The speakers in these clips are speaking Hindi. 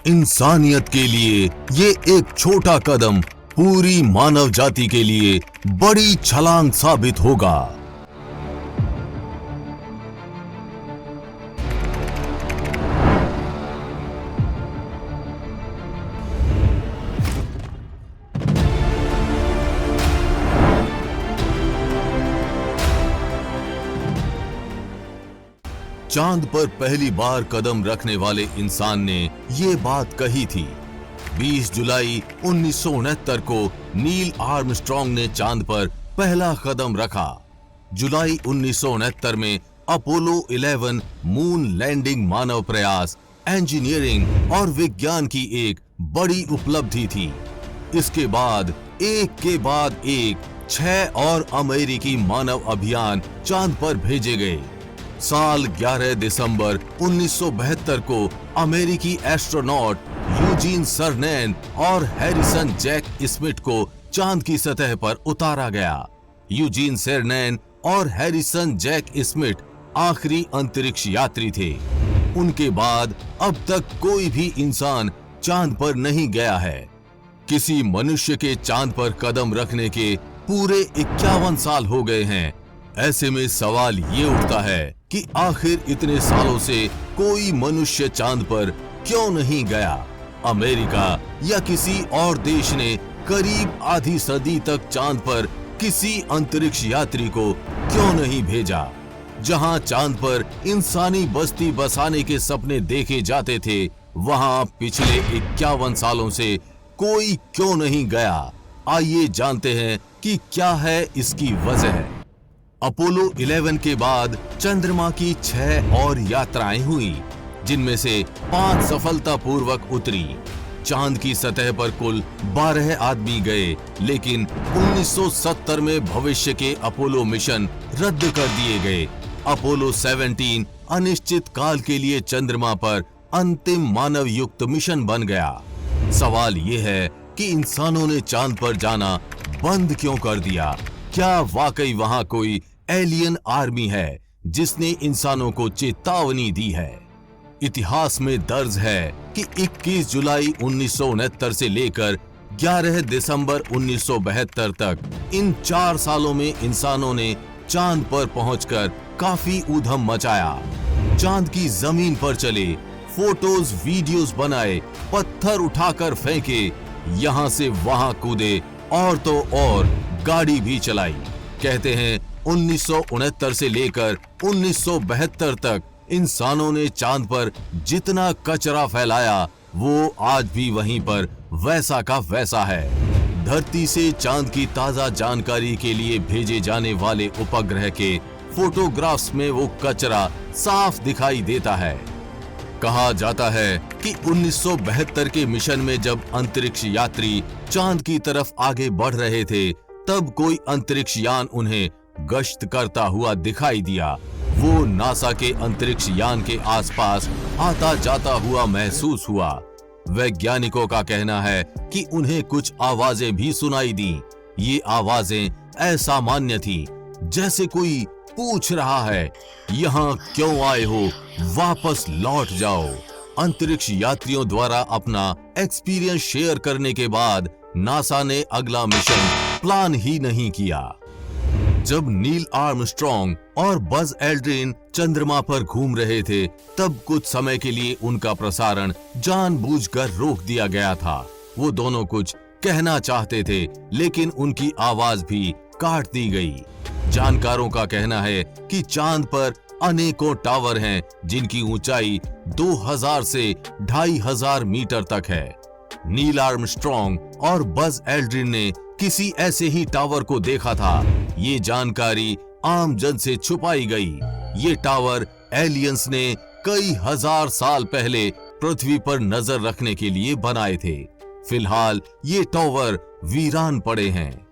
इंसानियत के लिए ये एक छोटा कदम पूरी मानव जाति के लिए बड़ी छलांग साबित होगा। चांद पर पहली बार कदम रखने वाले इंसान ने ये बात कही थी। 20 जुलाई 1969 को नील आर्मस्ट्रॉन्ग ने चांद पर पहला कदम रखा। जुलाई 1969 में अपोलो 11 मून लैंडिंग मानव प्रयास, इंजीनियरिंग और विज्ञान की एक बड़ी उपलब्धि थी। इसके बाद एक के बाद एक 6 और अमेरिकी मानव अभियान चांद पर भेजे गए। साल 11 दिसंबर 1972 को अमेरिकी एस्ट्रोनॉट यूजीन सर्नैन और हैरिसन जैक स्मिथ को चांद की सतह पर उतारा गया। यूजीन सर्नैन और हैरिसन जैक स्मिथ आखिरी अंतरिक्ष यात्री थे। उनके बाद अब तक कोई भी इंसान चांद पर नहीं गया है। किसी मनुष्य के चांद पर कदम रखने के पूरे 51 साल हो गए हैं। ऐसे में सवाल ये उठता है कि आखिर इतने सालों से कोई मनुष्य चांद पर क्यों नहीं गया? अमेरिका या किसी और देश ने करीब आधी सदी तक चांद पर किसी अंतरिक्ष यात्री को क्यों नहीं भेजा? जहां चांद पर इंसानी बस्ती बसाने के सपने देखे जाते थे, वहां पिछले 51 सालों से कोई क्यों नहीं गया? आइए जानते हैं कि क्या है इसकी वजह। अपोलो 11 के बाद चंद्रमा की 6 और यात्राएं हुई, जिनमें से 5 सफलतापूर्वक उतरी। चांद की सतह पर कुल 12 आदमी गए, लेकिन 1970 में भविष्य के अपोलो मिशन रद्द कर दिए गए। अपोलो 17 अनिश्चित काल के लिए चंद्रमा पर अंतिम मानव युक्त मिशन बन गया। सवाल ये है कि इंसानों ने चांद पर जाना बंद क्यों कर दिया? क्या वाकई वहां कोई एलियन आर्मी है जिसने इंसानों को चेतावनी दी है? इतिहास में दर्ज है कि 21 जुलाई 1969 से लेकर 11 दिसंबर 1972 तक इन 4 सालों में इंसानों ने चांद पर पहुंचकर काफी ऊधम मचाया। चांद की जमीन पर चले, फोटोज वीडियोस बनाए, पत्थर उठाकर फेंके, यहां से वहां कूदे और तो और गाड़ी भी चलाई। कहते हैं 1969 से लेकर 1972 तक इंसानों ने चांद पर जितना कचरा फैलाया, वो आज भी वहीं पर वैसा का वैसा है। धरती से चांद की ताजा जानकारी के लिए भेजे जाने वाले उपग्रह के फोटोग्राफ्स में वो कचरा साफ दिखाई देता है। कहा जाता है कि 1972 के मिशन में जब अंतरिक्ष यात्री चांद की तरफ आगे बढ़ रहे थे, तब कोई अंतरिक्ष यान उन्हें गश्त करता हुआ दिखाई दिया। वो नासा के अंतरिक्ष यान के आसपास आता जाता हुआ महसूस हुआ। वैज्ञानिकों का कहना है कि उन्हें कुछ आवाजें भी सुनाई दी। ये आवाजें असामान्य थी, जैसे कोई पूछ रहा है, यहाँ क्यों आए हो? वापस लौट जाओ। अंतरिक्ष यात्रियों द्वारा अपना एक्सपीरियंस शेयर करने के बाद नासा ने अगला मिशन प्लान ही नहीं किया। जब नील आर्मस्ट्रॉन्ग और बज एल्ड्रिन चंद्रमा पर घूम रहे थे, तब कुछ समय के लिए उनका प्रसारण जानबूझकर रोक दिया गया था। वो दोनों कुछ कहना चाहते थे, लेकिन उनकी आवाज भी काट दी गई। जानकारों का कहना है कि चांद पर अनेकों टावर हैं, जिनकी ऊंचाई 2000 से 2500 मीटर तक है। नील आर्मस्ट्रॉन्ग और बज एल्ड्रिन ने किसी ऐसे ही टावर को देखा था। ये जानकारी आम जन से छुपाई गई। ये टावर एलियंस ने कई हजार साल पहले पृथ्वी पर नजर रखने के लिए बनाए थे। फिलहाल ये टावर वीरान पड़े हैं।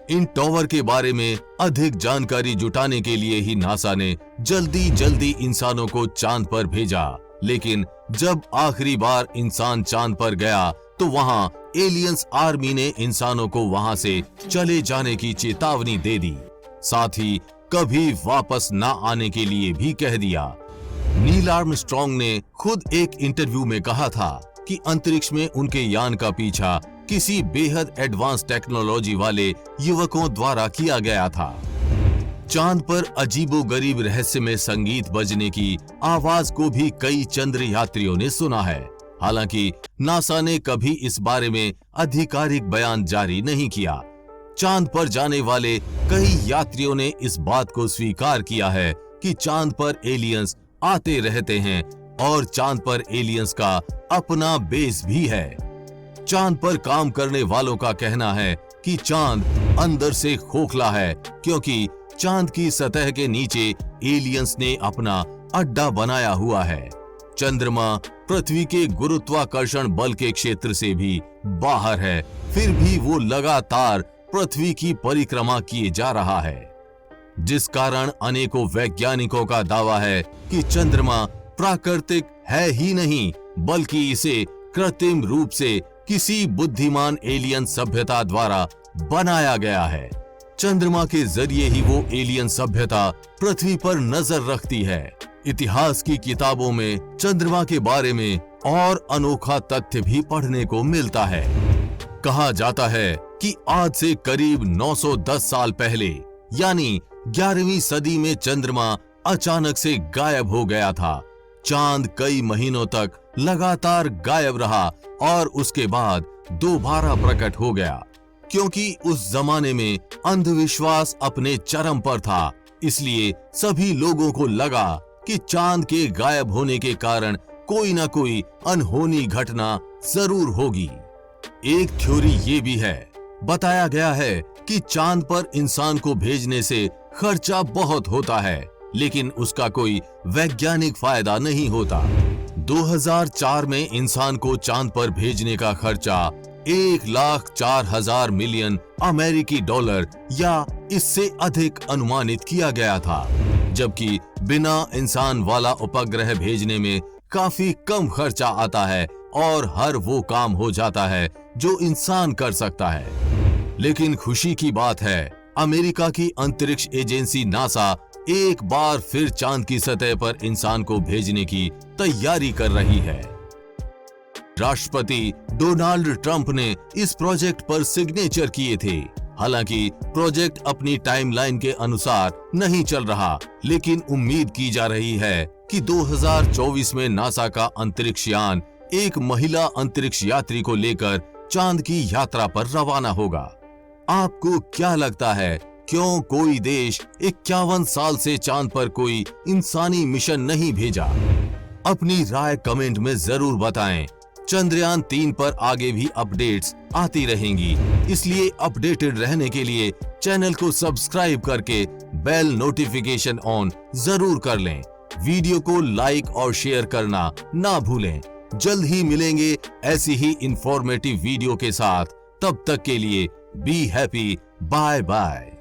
इन टावर के बारे में अधिक जानकारी जुटाने के लिए ही नासा ने जल्दी इंसानों को चांद पर भेजा। लेकिन जब आखिरी बार इंसान चांद पर गया, तो वहां एलियंस आर्मी ने इंसानों को वहां से चले जाने की चेतावनी दे दी। साथ ही कभी वापस ना आने के लिए भी कह दिया। नील आर्मस्ट्रॉन्ग ने खुद एक इंटरव्यू में कहा था कि अंतरिक्ष में उनके यान का पीछा किसी बेहद एडवांस टेक्नोलॉजी वाले युवकों द्वारा किया गया था। चांद पर अजीबोगरीब रहस्यमय संगीत बजने की आवाज को भी कई चंद्र यात्रियों ने सुना है। हालांकि नासा ने कभी इस बारे में आधिकारिक बयान जारी नहीं किया। चांद पर जाने वाले कई यात्रियों ने इस बात को स्वीकार किया है कि चांद पर एलियंस आते रहते हैं और चांद पर एलियंस का अपना बेस भी है। चांद पर काम करने वालों का कहना है कि चांद अंदर से खोखला है, क्योंकि चांद की सतह के नीचे एलियंस ने अपना अड्डा बनाया हुआ है। चंद्रमा पृथ्वी के गुरुत्वाकर्षण बल के क्षेत्र से भी बाहर है, फिर भी वो लगातार पृथ्वी की परिक्रमा किए जा रहा है, जिस कारण अनेकों वैज्ञानिकों का दावा है कि चंद्रमा प्राकृतिक है ही नहीं, बल्कि इसे कृत्रिम रूप से किसी बुद्धिमान एलियन सभ्यता द्वारा बनाया गया है। चंद्रमा के जरिए ही वो एलियन सभ्यता पृथ्वी पर नजर रखती है। इतिहास की किताबों में चंद्रमा के बारे में और अनोखा तथ्य भी पढ़ने को मिलता है। कहा जाता है कि आज से करीब 910 साल पहले यानी 11वीं सदी में चंद्रमा अचानक से गायब हो गया था। चांद कई महीनों तक लगातार गायब रहा और उसके बाद दोबारा प्रकट हो गया। क्योंकि उस जमाने में अंधविश्वास अपने चरम पर था, इसलिए सभी लोगों को लगा कि चांद के गायब होने के कारण कोई ना कोई अनहोनी घटना जरूर होगी। एक थ्योरी ये भी है, बताया गया है कि चांद पर इंसान को भेजने से खर्चा बहुत होता है, लेकिन उसका कोई वैज्ञानिक फायदा नहीं होता। 2004 में इंसान को चांद पर भेजने का खर्चा 1,04,000 मिलियन अमेरिकी डॉलर या इससे अधिक अनुमानित किया गया था, जबकि बिना इंसान वाला उपग्रह भेजने में काफी कम खर्चा आता है और हर वो काम हो जाता है जो इंसान कर सकता है। लेकिन खुशी की बात है, अमेरिका की अंतरिक्ष एजेंसी नासा एक बार फिर चांद की सतह पर इंसान को भेजने की तैयारी कर रही है। राष्ट्रपति डोनाल्ड ट्रंप ने इस प्रोजेक्ट पर सिग्नेचर किए थे। हालांकि प्रोजेक्ट अपनी टाइमलाइन के अनुसार नहीं चल रहा, लेकिन उम्मीद की जा रही है कि 2024 में नासा का अंतरिक्ष यान एक महिला अंतरिक्ष यात्री को लेकर चांद की यात्रा पर रवाना होगा। आपको क्या लगता है, क्यों कोई देश 51 साल से चांद पर कोई इंसानी मिशन नहीं भेजा? अपनी राय कमेंट में जरूर बताएं। चंद्रयान 3 पर आगे भी अपडेट्स आती रहेंगी, इसलिए अपडेटेड रहने के लिए चैनल को सब्सक्राइब करके बेल नोटिफिकेशन ऑन जरूर कर लें। वीडियो को लाइक और शेयर करना ना भूलें। जल्द ही मिलेंगे ऐसी ही इंफॉर्मेटिव वीडियो के साथ। तब तक के लिए बी हैप्पी, बाय बाय।